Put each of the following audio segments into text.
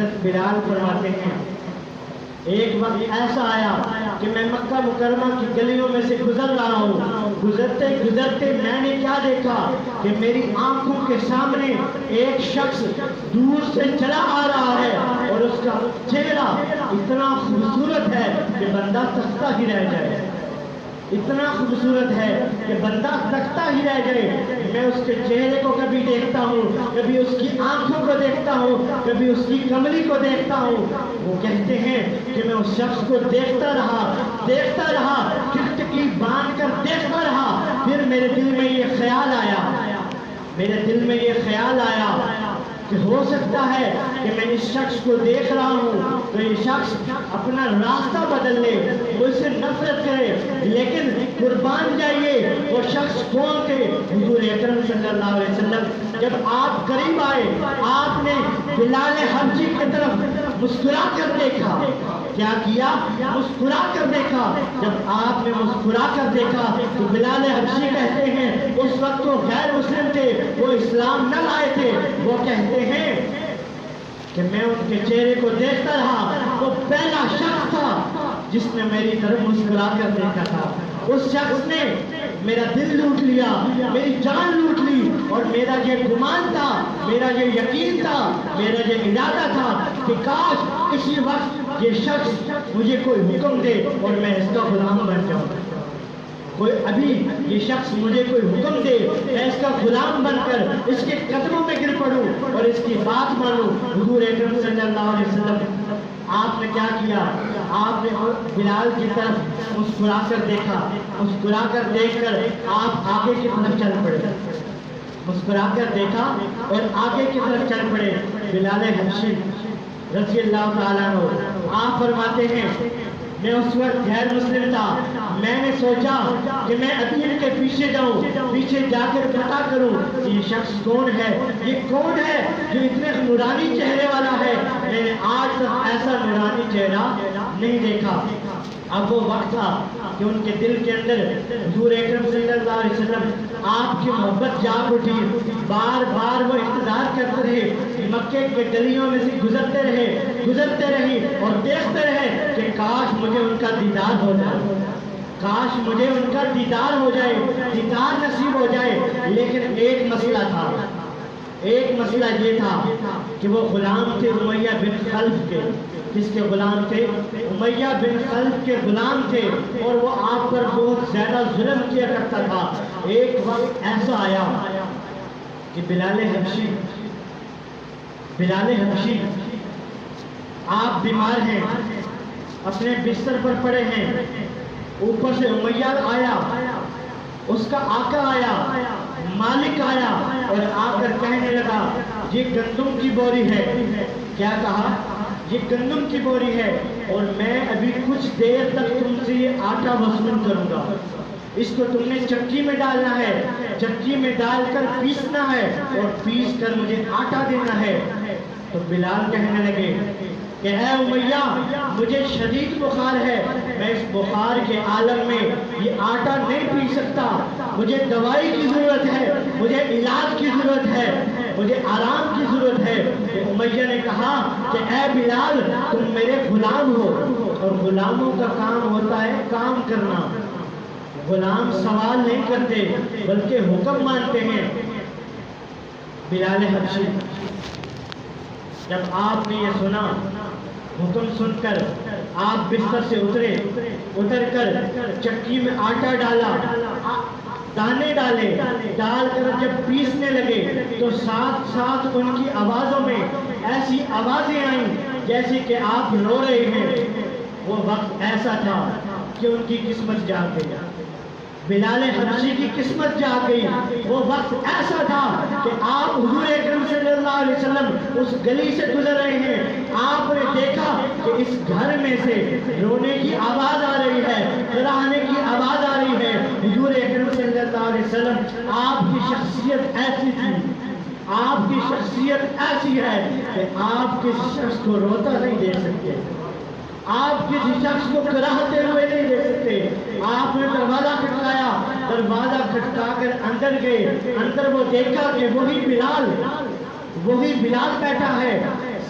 حضرت بلال فرماتے ہیں ایک وقت ایسا آیا کہ میں مکہ مکرمہ کی گلیوں میں سے گزر رہا ہوں، گزرتے گزرتے میں نے کیا دیکھا کہ میری آنکھوں کے سامنے ایک شخص دور سے چلا آ رہا ہے اور اس کا چہرہ اتنا خوبصورت ہے کہ بندہ تکتا ہی رہ جائے، اتنا خوبصورت ہے کہ بندہ تکتا ہی رہ جائے۔ میں اس کے چہرے کو کبھی دیکھتا ہوں، کبھی اس کی آنکھوں کو دیکھتا ہوں، کبھی اس کی کملی کو دیکھتا ہوں۔ وہ کہتے ہیں کہ میں اس شخص کو دیکھتا رہا، کھٹکی باندھ کر دیکھتا رہا۔ پھر میرے دل میں یہ خیال آیا کہ ہو سکتا ہے کہ میں اس شخص کو دیکھ رہا ہوں تو یہ شخص اپنا راستہ بدل لے، مجھ سے نفرت کرے، لیکن قربان جائیے وہ شخص کون تھے؟ حضور اکرم صلی اللہ علیہ وسلم جب آپ قریب آئے آپ نے بلال حبشی کی طرف مسکرا کر دیکھا۔ کیا کیا؟ مسکرا کر دیکھا۔ جب آپ نے مسکرا کر دیکھا تو بلال حبشی کہتے ہیں اس وقت وہ غیر مسلم تھے، وہ اسلام نہ لائے تھے، وہ کہتے ہیں کہ میں ان کے چہرے کو دیکھتا رہا، وہ پہلا شخص تھا جس نے میری طرف مسکرا کر دیکھا تھا۔ اس شخص نے میرا دل لوٹ لیا، میری جان لوٹ لی، اور میرا یہ گمان تھا، میرا یہ یقین تھا، میرا یہ ارادہ تھا کہ کاش کسی وقت یہ شخص مجھے کوئی حکم دے اور میں اس کا غلام بن جاؤں۔ ابھی یہ شخص مجھے کوئی حکم دے، میں اس کا غلام بن کر اس کے قدموں میں گر پڑوں اور اس کی بات مانوں۔ حضور اکرم صلی اللہ علیہ وسلم آپ نے کیا کیا؟ آپ نے بلال کی طرف مسکرا کر دیکھا، مسکرا کر دیکھ کر آپ آگے کی طرف چل پڑے، مسکرا کر دیکھا اور آگے کی طرف چل پڑے۔ بلال حبشی رضی اللہ تعالیٰ عنہ آپ فرماتے ہیں میں اس وقت غیر مسلم تھا، میں نے سوچا کہ میں ابھی ان کے پیچھے جاؤں، پیچھے جا کر پتا کروں یہ شخص کون ہے، یہ کون ہے جو اتنے نورانی چہرے والا ہے۔ میں نے آج تک ایسا نورانی چہرہ نہیں دیکھا۔ اب وہ وقت تھا کہ ان کے دل کے اندر حضور اکرم صلی اللہ علیہ وسلم آپ کی محبت جاگ اٹھی، بار بار وہ انتظار کرتے رہے، مکے کے گلیوں میں سے گزرتے رہے اور دیکھتے رہے کہ کاش مجھے ان کا دیدار ہو جائے، کاش مجھے ان کا دیدار ہو جائے، دیدار نصیب ہو جائے۔ لیکن ایک مسئلہ تھا، ایک مسئلہ یہ تھا کہ وہ غلام تھے امیہ بن خلف کے۔ کس کے غلام تھے؟ امیہ بن خلف کے غلام تھے، اور وہ آپ پر بہت زیادہ ظلم کیا کرتا تھا۔ ایک وقت ایسا آیا کہ بلال حبشی آپ بیمار ہیں، اپنے بستر پر پڑے ہیں، اوپر سے امیہ آیا، اس کا آقا آیا، مالک آیا اور آ کر کہنے لگا یہ گندم کی بوری ہے۔ کیا کہا؟ یہ گندم کی بوری ہے اور میں ابھی کچھ دیر تک تم سے یہ آٹا وصول کروں گا، اس کو تم نے چکی میں ڈالنا ہے، چکی میں ڈال کر پیسنا ہے اور پیس کر مجھے آٹا دینا ہے۔ تو بلال کہنے لگے کہ اے امیہ مجھے شدید بخار ہے، میں اس بخار کے عالم میں یہ آٹا نہیں پی سکتا، مجھے دوائی کی ضرورت ہے، مجھے علاج کی ضرورت ہے، مجھے آرام کی ضرورت ہے۔ امیہ نے کہا کہ اے بلال تم میرے غلام ہو اور غلاموں کا کام ہوتا ہے کام کرنا، غلام سوال نہیں کرتے بلکہ حکم مانتے ہیں۔ بلال حبشی جب آپ نے یہ سنا، حکم سن کر آپ بستر سے اتر کر چکی میں آٹا ڈالا، دانے ڈالے، ڈال کر جب پیسنے لگے تو ساتھ ساتھ ان کی آوازوں میں ایسی آوازیں آئیں جیسے کہ آپ رو رہے ہیں۔ وہ وقت ایسا تھا کہ ان کی قسمت جاگ گئی، بلال حبشی کی قسمت جاگ گئی۔ وہ وقت ایسا تھا کہ آپ حضور اکرم صلی اللہ علیہ وسلم اس گلی سے گزر رہے ہیں، آپ نے دیکھا کہ اس گھر میں سے رونے کی آواز آ رہی ہے، کراہنے کی آواز آ رہی ہے۔ حضور اکرم صلی اللہ علیہ وسلم آپ کی شخصیت ایسی تھی، آپ کی شخصیت ایسی ہے کہ آپ کسی شخص کو روتا نہیں دیکھ سکتے، آپ کسی شخص کو کراہتے ہوئے نہیں دیکھ سکتے۔ آپ نے دروازہ کھٹکایا، دروازہ کھٹکا کر اندر گئے، اندر وہ دیکھا کہ وہی بلال بیٹھا ہے،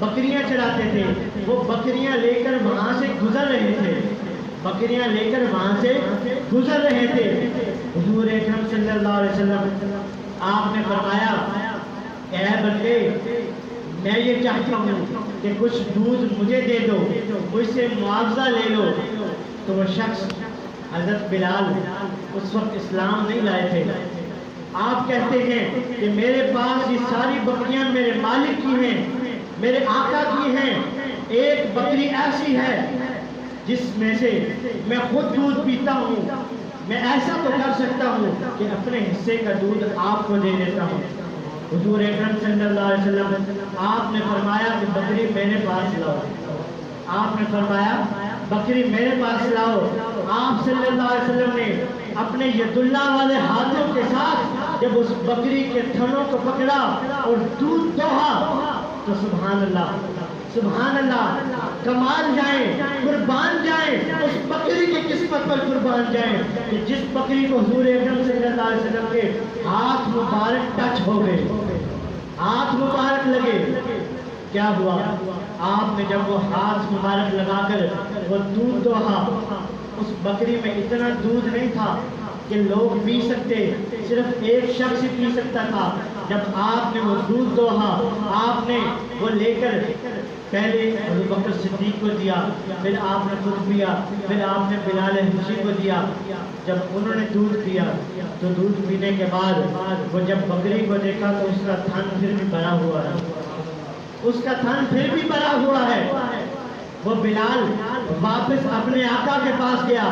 بکریاں چراتے تھے، وہ بکریاں لے کر وہاں سے گزر رہے تھے، بکریاں لے کر وہاں سے گزر رہے تھے۔ حضور اکرم صلی اللہ علیہ وسلم آپ نے فرمایا اے بندے میں یہ چاہتا ہوں کہ کچھ دودھ مجھے دے دو، مجھ سے معاوضہ لے لو۔ تو وہ شخص حضرت بلال اس وقت اسلام نہیں لائے تھے۔ آپ کہتے ہیں کہ میرے پاس یہ ساری بکریاں میرے مالک کی ہیں، میرے آقا کی ہیں، ایک بکری ایسی ہے جس میں سے میں خود دودھ پیتا ہوں، میں ایسا تو کر سکتا ہوں کہ اپنے حصے کا دودھ آپ کو دے دیتا ہوں۔ حضور اکرم صلی اللہ علیہ وسلم آپ نے فرمایا کہ بکری میرے پاس لاؤ، آپ نے فرمایا بکری میرے پاس لاؤ۔ آپ صلی اللہ علیہ وسلم نے اپنے ید اللہ والے ہاتھوں کے ساتھ جب اس بکری کے تھنوں کو پکڑا اور دودھ دوہا تو سبحان اللہ، سبحان اللہ، کمال جائیں، قربان جائیں، اس بکری کی قسمت پر قربان جائیں کہ جس بکری کو حضور اکرم صلی اللہ علیہ وسلم کے ہاتھ مبارک ٹچ ہو گئے، ہاتھ مبارک لگے۔ کیا ہوا؟ آپ نے جب وہ ہاتھ مبارک لگا کر وہ دودھ دوہا، اس بکری میں اتنا دودھ نہیں تھا کہ لوگ پی سکتے، صرف ایک شخص ہی پی سکتا تھا۔ جب آپ نے وہ دودھ دوہا، آپ نے وہ لے کر پہلے ابو بکر صدیق کو دیا، پھر آپ نے خود پیا، پھر آپ نے بلال حبشی کو دیا۔ جب انہوں نے دودھ پیا تو دودھ پینے کے بعد وہ جب بکری کو دیکھا تو اس کا تھن پھر بھی بھرا ہوا ہے، اس کا تھن پھر بھی بھرا ہوا ہے۔ وہ بلال واپس اپنے آقا کے پاس گیا،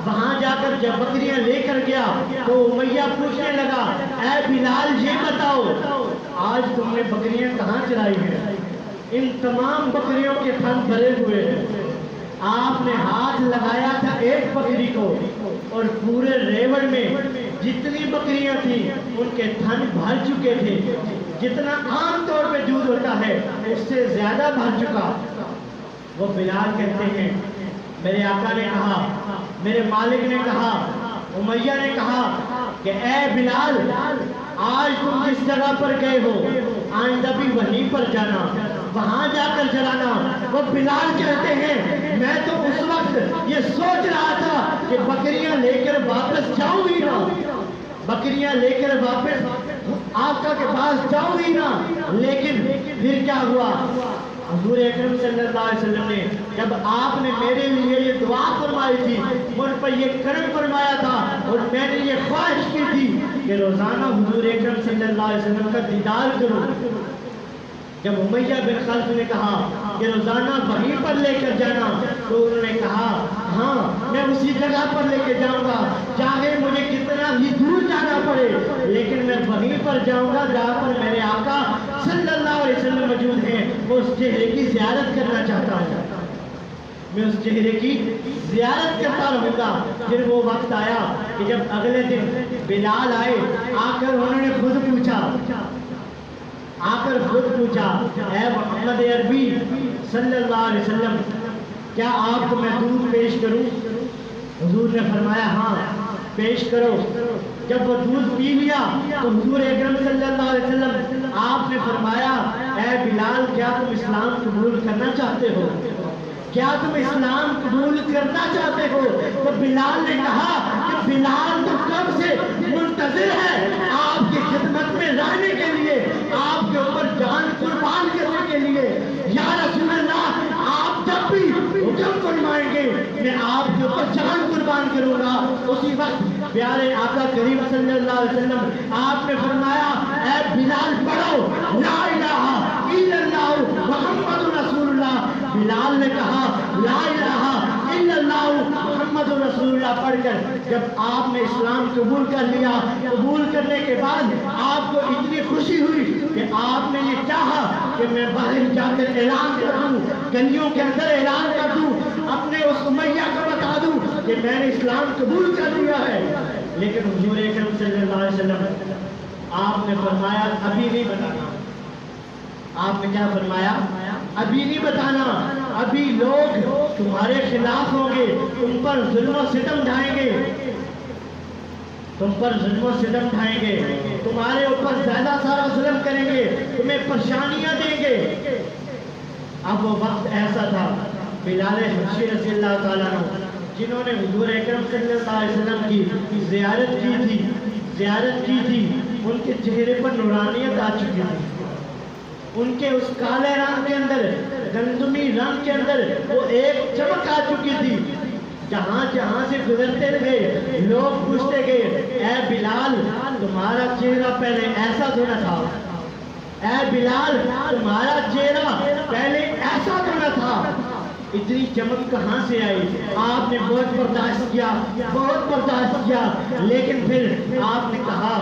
وہاں جا کر جب بکریاں لے کر گیا تو امیہ پوچھنے لگا اے بلال یہ بتاؤ آج تم نے بکریاں کہاں چرائی ہیں؟ ان تمام بکریوں کے تھن بھرے ہوئے ہیں۔ آپ نے ہاتھ لگایا تھا ایک بکری کو اور پورے ریوڑ میں جتنی بکریاں تھیں ان کے تھن بھر چکے تھے، جتنا عام طور پہ دودھ ہوتا ہے اس سے زیادہ بھر چکا۔ وہ بلال کہتے ہیں میرے آقا نے کہا، میرے مالک نے کہا، امیہ نے کہا کہ اے بلال آج تم جس جگہ پر گئے ہو آئندہ بھی وہیں پر جانا، وہاں جا کر چلانا۔ وہ بلال کہتے ہیں میں تو اس وقت یہ سوچ رہا تھا کہ بکریاں لے کر واپس جاؤں ہی نہ، بکریاں لے کر واپس آقا کے پاس جاؤں ہی نہ، لیکن پھر کیا ہوا؟ حضور اکرم صلی اللہ علیہ وسلم نے جب آپ نے میرے لیے یہ دعا فرمائی تھی، مجھ پر یہ کرم فرمایا تھا اور میں نے یہ خواہش کی تھی کہ روزانہ حضور اکرم صلی اللہ علیہ وسلم کا دیدار کروں۔ جب امیہ بن خلف نے کہا کہ روزانہ وہیں پر لے کر جانا تو انہوں نے کہا ہاں میں اسی جگہ پر لے کے جاؤں گا، چاہے مجھے کتنا ہی دور جانا پڑے لیکن میں وہیں پر جاؤں گا جہاں پر میرے آقا صلی اللہ علیہ وسلم موجود ہیں۔ وہ اس چہرے کی زیارت کرنا چاہتا ہوں، میں اس چہرے کی زیارت کرتا رہوں گا۔ پھر وہ وقت آیا کہ جب اگلے دن بلال آئے، آ کر انہوں نے خود پوچھا اے محمد عربی صلی اللہ علیہ وسلم کیا آپ کو میں دودھ پیش کروں؟ حضور نے فرمایا ہاں پیش کرو۔ جب وہ دودھ پی لیا تو حضور اکرم صلی اللہ علیہ وسلم آپ نے فرمایا اے بلال کیا تم اسلام قبول کرنا چاہتے ہو؟ کیا تم اسلام قبول کرنا چاہتے ہو؟ تو بلال نے کہا کہ بلال تو کب سے منتظر ہے آپ کی خدمت میں رہنے کے لیے، آپ کے اوپر جان قربان کرنے کے لیے۔ یا رسول اللہ آپ جب بھی حکم فرمائیں گے میں آپ کے اوپر جان قربان کروں گا۔ اسی وقت پیارے آقا کریم صلی اللہ علیہ وسلم آپ نے فرمایا اے بلال پڑھو لا الہ الا اللہ محمد رسول اللہ۔ بلال نے کہا لا الہ الا اللہ محمد رسول اللہ پڑھ کر جب آپ نے اسلام قبول کر لیا، قبول کرنے کے بعد آپ کو اتنی خوشی ہوئی کہ آپ نے یہ چاہا کہ میں باہر جا کر اعلان کر دوں، گلیوں کے اندر اعلان کر دوں، اپنے اس امیہ کو بتا دوں کہ میں نے اسلام قبول کر لیا ہے۔ لیکن حضور اکرم صلی اللہ علیہ وسلم آپ نے فرمایا ابھی نہیں بتانا۔ آپ نے کیا فرمایا؟ ابھی نہیں بتانا، ابھی لوگ تمہارے خلاف ہوں گے، تم پر ظلم و ستم ڈھائیں گے، تم پر ظلم و ستم ڈھائیں گے، تمہارے اوپر زیادہ سارا ظلم کریں گے، تمہیں پریشانیاں دیں گے۔ اب وہ وقت ایسا تھا بلال حبشی رضی اللہ تعالیٰ عنہ جنہوں نے حضور اکرم صلی اللہ علیہ وسلم کی زیارت کی تھی ان کے چہرے پر نورانیت آ چکی تھی، ان کے اس کالے رنگ کے اندر، گندمی رنگ کے اندر وہ ایک چمک آ چکی تھی۔ جہاں جہاں سے گزرتے گئے لوگ پوچھتے گئے، اے بلال تمہارا چہرہ پہلے ایسا تو نہ تھا، اے بلال تمہارا چہرہ پہلے ایسا تو نہ تھا، اتنی چمک کہاں سے آئی؟ آپ نے بہت برداشت کیا، لیکن پھر آپ نے کہا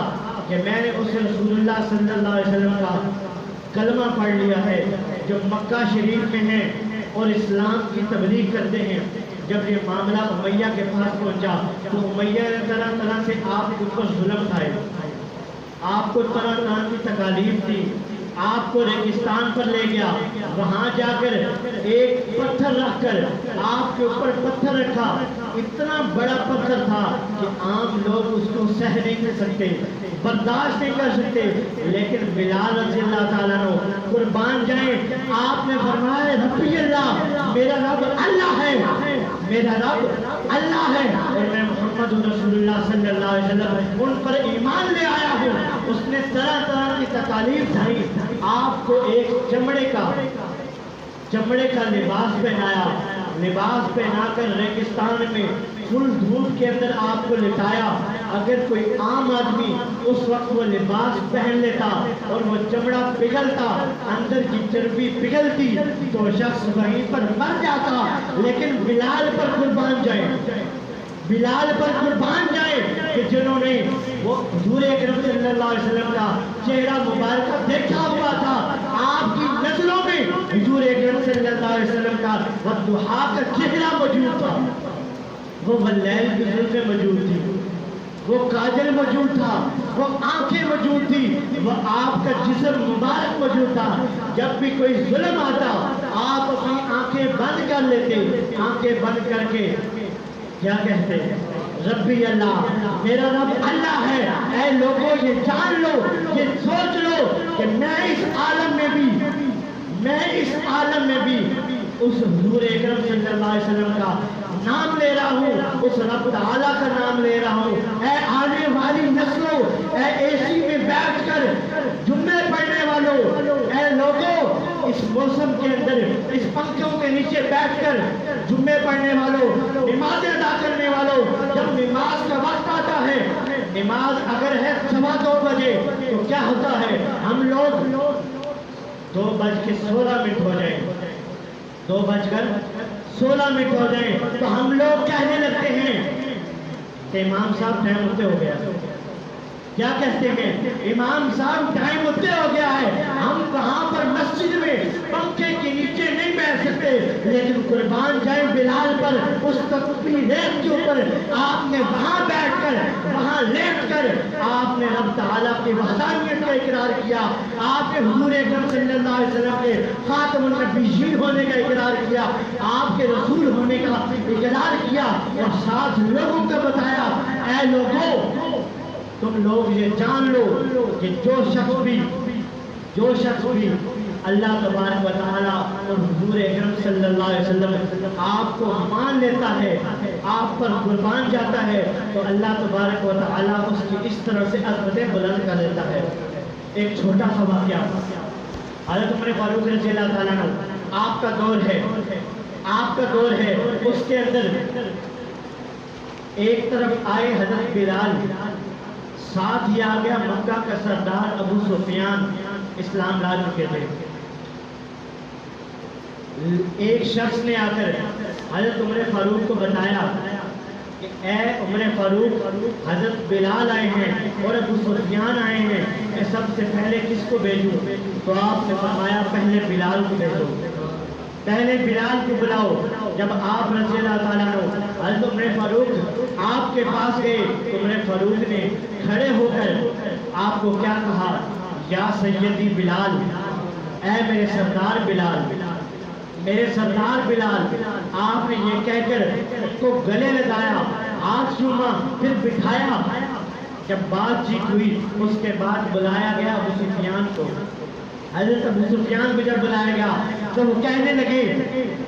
کہ میں نے اس رسول اللہ صلی اللہ علیہ وسلم کا کلمہ پڑھ لیا ہے جو مکہ شریف میں ہے اور اسلام کی تبلیغ کرتے ہیں۔ جب یہ معاملہ امیہ کے پاس پہنچا تو امیہ نے طرح طرح سے آپ کے اوپر ظلم کھائے، آپ کو طرح طرح کی تکالیف دی، آپ کو ریگستان پر لے گیا، وہاں جا کر ایک پتھر رکھ کر آپ کے اوپر پتھر رکھا، اتنا بڑا پتھر تھا کہ عام لوگ اس کو سہ نہیں کر سکتے، برداشت نہیں کر سکتے، لیکن بلال رضی اللہ تعالیٰ عنہ قربان جائیں، آپ نے فرمایا ربی اللہ، میرا رب اللہ ہے، میرا رب اللہ ہے اور میں محمد رسول اللہ صلی اللہ علیہ وسلم ان پر ایمان لے آیا ہوں۔ اس نے طرح طرح کی تکالیف دی، آپ کو ایک چمڑے کا لباس پہنایا، لباس پہنا کر ریگستان میں فل دھوپ کے اندر آپ کو لٹایا۔ اگر کوئی عام آدمی اس وقت وہ لباس پہن لیتا اور وہ چمڑا پگھلتا، اندر کی چربی پگھلتی تو شخص وہیں پر مر جاتا، لیکن بلال پر قربان جائے کہ جنہوں نے وہ حضور اکرم صلی اللہ علیہ وسلم کا چہرہ مبارکہ دیکھا ہوا تھا، آپ کی نسلوں میں حضور اکرم صلی اللہ علیہ وسلم کا والضحیٰ کا چہرہ موجود تھا، وہ واللیل کی زلفیں موجود تھی، وہ کاجل موجود تھا، وہ آنکھیں موجود تھی، وہ آپ کا جسم مبارک موجود تھا۔ جب بھی کوئی ظلم آتا آپ اپنی آنکھیں بند کر لیتے، آنکھیں بند کر کے کیا کہتے ہیں؟ ربی اللہ، میرا رب اللہ ہے۔ اے لوگوں یہ جان لو، یہ سوچ لو کہ میں اس عالم میں بھی اس حضور اکرم صلی اللہ علیہ وسلم کا نام لے رہا ہوں، اس رب تعالیٰ کا نام لے رہا ہوں۔ اے آنے والی نسلوں، اے اے سی میں بیٹھ کر جمعے پڑھنے والوں، اے لوگوں اس موسم کے اندر اس پنکھوں کے نیچے بیٹھ کر جمعے پڑھنے والوں، نمازیں ادا کرنے والوں، جب نماز کا وقت آتا ہے، نماز اگر ہے 2:15 بجے تو کیا ہوتا ہے؟ ہم لوگ 2:16 ہو جائیں، 2:16 ہو جائیں تو ہم لوگ کہنے لگتے ہیں کہ امام صاحب ٹائم ہوتے ہو گیا۔ کیا کہتے ہیں؟ امام صاحب ٹائم ہوتے ہو گیا ہے۔ ہم وہاں پر مسجد میں پنکھے کے نیچے نہیں بیٹھ سکتے، لیکن قربان جائیں بلال پر، اس تکبیرات کے اوپر آپ نے وہاں بیٹھ کر، وہاں لیٹ کر آپ نے رب تعالیٰ کی وحدانیت کا اقرار کیا، آپ نے حضور اکرم صلی اللہ علیہ وسلم کے خاتم النبیین ہونے کا اقرار کیا، آپ کے رسول ہونے کا اقرار کیا، اور ساتھ لوگوں کو بتایا اے لوگوں تم لوگ یہ جان لو کہ جو شخص بھی اللہ تبارک و تعالیٰ اور حضور اکرم صلی اللہ علیہ وسلم آپ کو مان لیتا ہے، آپ پر قربان جاتا ہے، تو اللہ تبارک و تعالیٰ اس کی اس طرح سے عظمتیں بلند کر دیتا ہے۔ ایک چھوٹا سا واقعہ، حضرت عمر فاروق رضی اللہ تعالیٰ عنہ، آپ کا دور ہے، اس کے اندر ایک طرف آئے حضرت بلال، ساتھ ہی آ گیا مکہ کا سردار ابو سفیان، اسلام لا چکے تھے۔ ایک شخص نے آ کر حضرت عمر فاروق کو بتایا کہ اے عمر فاروق، حضرت بلال آئے ہیں اور ابو سفیان آئے ہیں، میں سب سے پہلے کس کو بھیجوں؟ تو آپ نے فرمایا پہلے بلال کو بھیجو، پہلے بلال کو بلاؤ۔ جب آپ رضی اللہ تعالیٰ عنہ حضرت عمر فاروق آپ کے پاس گئے تو عمر فاروق نے کھڑے ہو کر آپ کو کیا کہا؟ یا سیدی بلال، اے میرے سردار بلال، آپ نے یہ کہہ کر اس کو گلے لگایا، ہاتھ چوما، پھر بٹھایا۔ جب بات چیت ہوئی اس کے بعد بلایا گیا ابو سفیان کو، حضرت ابو سفیان کو جب بلایا گیا تو وہ کہنے لگے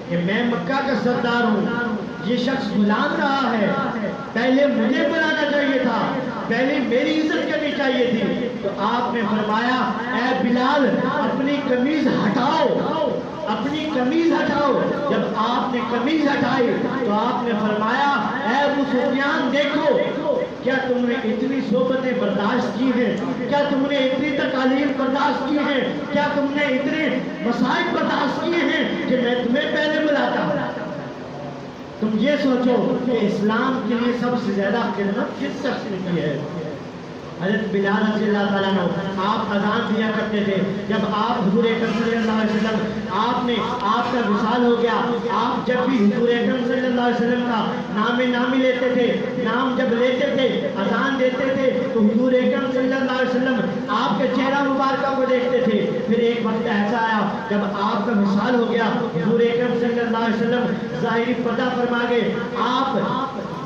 کہ میں مکہ کا سردار ہوں، یہ شخص غلام رہا ہے، پہلے مجھے بلانا چاہیے تھا، پہلے میری عزت کرنی چاہیے تھی۔ تو آپ نے فرمایا اے بلال اپنی قمیض ہٹاؤ، اپنی قمیض ہٹاؤ۔ جب آپ نے قمیض ہٹائی تو آپ نے فرمایا اے ابو سفیان دیکھو، کیا تم نے اتنی صحبتیں برداشت کی ہیں، کیا تم نے اتنی تکالیف برداشت کی ہیں، کیا تم نے اتنے مصائب برداشت کیے ہیں کہ میں تمہیں پہلے بلاتا ہوں؟ تم یہ سوچو کہ اسلام کے لیے سب سے زیادہ خدمت کس شخص نے کی ہے؟ حضرت بلال رضی اللہ تعالیٰ عنہ آپ اذان دیا کرتے تھے۔ جب آپ حضور اکرم صلی اللہ علیہ وسلم آپ کا وصال ہو گیا، آپ جب بھی حضور اکرم صلی اللہ علیہ وسلم کا نامی لیتے تھے، نام جب لیتے تھے، اذان دیتے تھے تو حضور اکرم صلی اللہ علیہ وسلم آپ کے چہرہ مبارکہ کو دیکھتے تھے۔ پھر ایک وقت ایسا آیا جب آپ کا وصال ہو گیا، حضور اکرم صلی اللہ علیہ وسلم ظاہری پردہ فرما گئے، آپ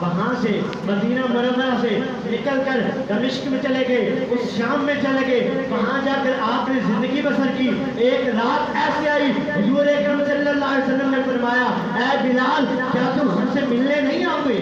وہاں سے مدینہ منورہ سے نکل کر دمشق میں چلے گئے، اس شام میں چلے گئے، وہاں جا کر آپ نے زندگی بسر کی۔ ایک رات ایسے آئی، حضور اکرم صلی اللہ علیہ وسلم نے فرمایا اے بلال کیا تم ہم سے ملنے نہیں آؤ گے،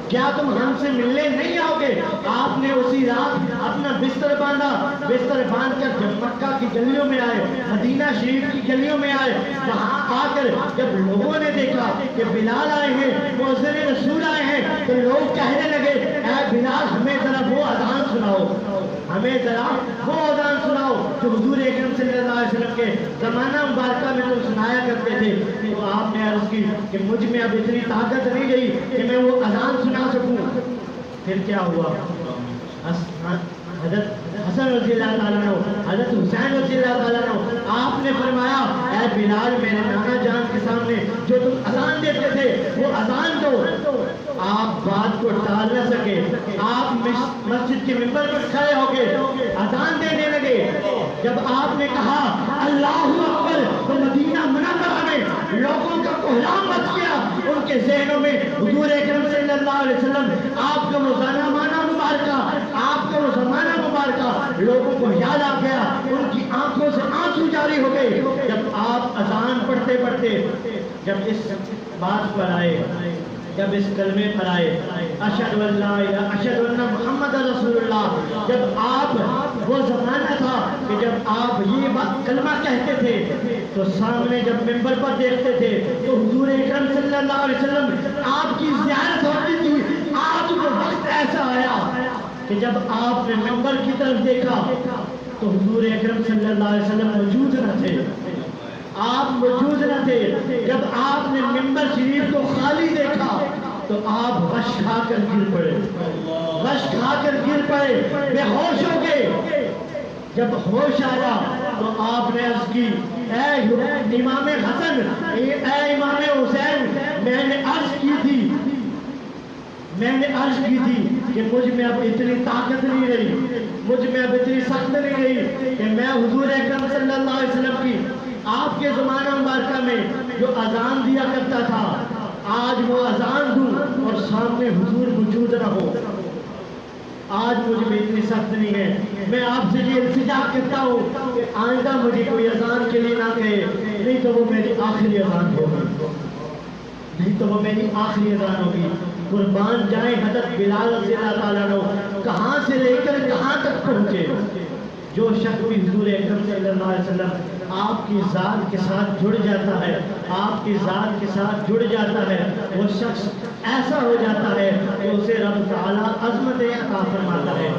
کیا تم ہم سے ملنے نہیں آؤ گے؟ آپ نے اسی رات اپنا بستر باندھا، بستر باندھ کر جب مکہ کی گلیوں میں آئے، مدینہ شریف کی گلیوں میں آئے، وہاں آ کر جب لوگوں نے دیکھا کہ بلال آئے ہیں، مؤذن رسول آئے ہیں، تو لوگ کہنے لگے اے بلال ہمیں ذرا وہ اذان سناؤ، ہمیں ذرا وہ اذان سناؤ جو حضور اکرم صلی اللہ علیہ وسلم کے زمانہ مبارکہ میں تم سنایا کرتے تھے۔ تو آپ نے عرض کی کہ مجھ میں اب اتنی طاقت نہیں رہی کہ میں وہ اذان سنا سکوں۔ پھر کیا ہوا؟ حضرت حسن رضی اللہ تعالیٰ عنہ، حضرت حسین رضی اللہ تعالیٰ عنہ، آپ نے فرمایا اے بلال میرے نانا جان کے سامنے جو تم اذان دیتے تھے وہ اذان دو۔ آپ بات کو ٹال نہ سکے، آپ مسجد کے ممبر پر کھڑے ہو کے اذان دینے لگے۔ جب آپ نے کہا اللہ اکبر تو مدینہ منورہ میں لوگوں کا کوہرام مچ گیا، ان کے ذہنوں میں حضور اکرم صلی اللہ علیہ وسلم آپ کا وہ زمانہ مبارکہ، آپ کا وہ زمانہ مبارکہ لوگوں کو یاد آ گیا، ان کی آنکھوں سے آنسو جاری ہو گئے۔ جب آپ اذان پڑھتے پڑھتے جب اس بات پر آئے، جب اس کلمے پر آئے اشہد ان لا الہ اشہد ان محمد رسول اللہ، جب آپ وہ زمانہ تھا کہ جب آپ یہ بات کلمہ کہتے تھے تو سامنے جب ممبر پر دیکھتے تھے تو حضور اکرم صلی اللہ علیہ وسلم آپ کی زیارت ہوتی تھی۔ آج وہ وقت ایسا آیا کہ جب آپ نے ممبر کی طرف دیکھا تو حضور اکرم صلی اللہ علیہ وسلم موجود نہ تھے، آپ موجود نہ تھے۔ جب آپ نے ممبر شریف کو خالی دیکھا تو آپ غش کھا کر گر پڑے، غش کھا کر گر پڑے، بے ہوش ہو گئے۔ جب ہوش آیا تو آپ نے عرض کی اے امام حسن، اے امام حسین، میں نے عرض کی تھی کہ مجھ میں اب اتنی طاقت نہیں رہی، مجھ میں اب اتنی سخت نہیں رہی کہ میں حضور اکرم صلی اللہ علیہ وسلم کی آپ کے زمانہ مبارکہ میں جو اذان دیا کرتا تھا آج وہ اذان دوں اور سامنے حضور موجود نہ ہو۔ آج مجھ میں اتنی سخت نہیں ہے۔ میں آپ سے یہ التجا کرتا ہوں کہ آئندہ مجھے کوئی اذان کے لیے نہ کہے، نہیں تو وہ میری آخری اذان ہوگی، نہیں تو وہ میری آخری اذان ہوگی۔ قربان جائیں حضرت بلال رضی اللہ تعالیٰ عنہ کہاں سے لے کر کہاں تک پہنچے۔ جو شخص بھی حضور اکرم صلی اللہ علیہ وسلم آپ کی ذات کے ساتھ جڑ جاتا ہے، آپ کی ذات کے ساتھ جڑ جاتا ہے، وہ شخص ایسا ہو جاتا ہے کہ اسے رب تعالیٰ عظمت عطا فرماتا ہے،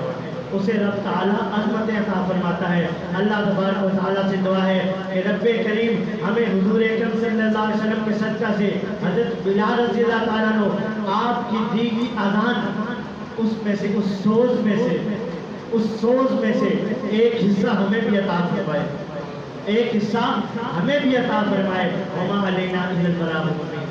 اسے رب تعالیٰ عظمت عطا فرماتا ہے۔ اللہ تبارک و تعالیٰ سے دعا ہے کہ رب کریم ہمیں حضور اکرم صلی اللہ علیہ وسلم کے صدقہ سے حضرت بلال رضی اللہ تعالیٰ عنہ آپ کی دی گئی اذان اس میں سے اس سوز میں سے ایک حصہ ہمیں بھی عطا فرمائے، ایک حصہ ہمیں بھی عطا فرمائے۔ وما علینا الا البلاغ المبین۔